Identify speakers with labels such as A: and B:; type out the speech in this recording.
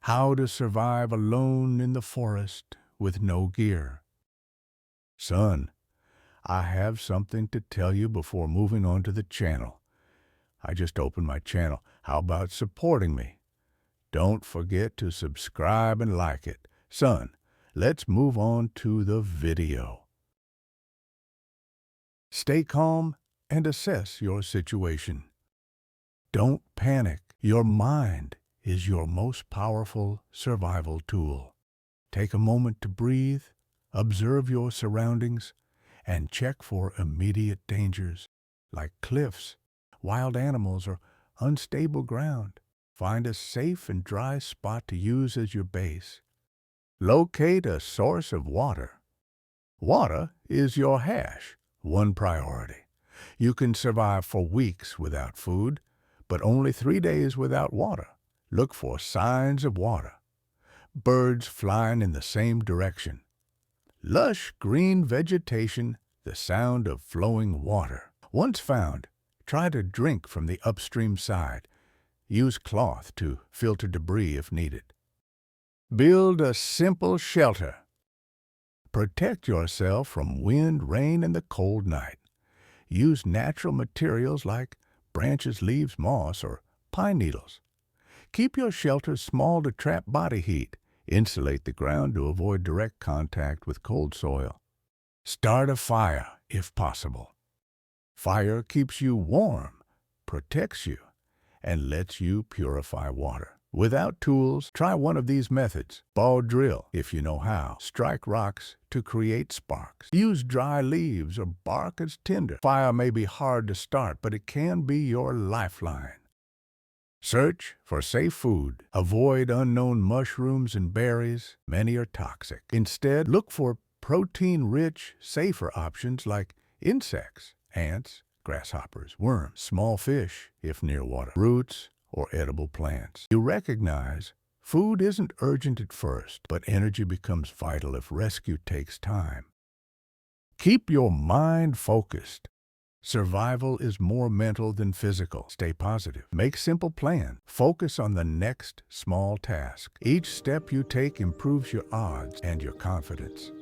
A: How to survive alone in the forest with no gear. Son, I have something to tell you before moving on to the channel. I just opened my channel. How about supporting me? Don't forget to subscribe and like it. Son, let's move on to the video. Stay calm and assess your situation. Don't panic. Your mind is your most powerful survival tool. Take a moment to breathe, observe your surroundings, and check for immediate dangers like cliffs, wild animals, or unstable ground. Find a safe and dry spot to use as your base. Locate a source of water. Water is your hash, one priority. You can survive for weeks without food, but only 3 days without water. Look for signs of water. Birds flying in the same direction. Lush green vegetation, the sound of flowing water. Once found, try to drink from the upstream side. Use cloth to filter debris if needed. Build a simple shelter. Protect yourself from wind, rain, and the cold night. Use natural materials like branches, leaves, moss, or pine needles. Keep your shelter small to trap body heat. Insulate the ground to avoid direct contact with cold soil. Start a fire if possible. Fire keeps you warm, protects you, and lets you purify water. Without tools, try one of these methods. Ball drill, if you know how. Strike rocks to create sparks. Use dry leaves or bark as tinder. Fire may be hard to start, but it can be your lifeline. Search for safe food. Avoid unknown mushrooms and berries. Many are toxic. Instead, look for protein-rich, safer options like insects, ants, grasshoppers, worms, small fish, if near water, roots, or edible plants. You recognize food isn't urgent at first, but energy becomes vital if rescue takes time. Keep your mind focused. Survival is more mental than physical. Stay positive. Make simple plans. Focus on the next small task. Each step you take improves your odds and your confidence.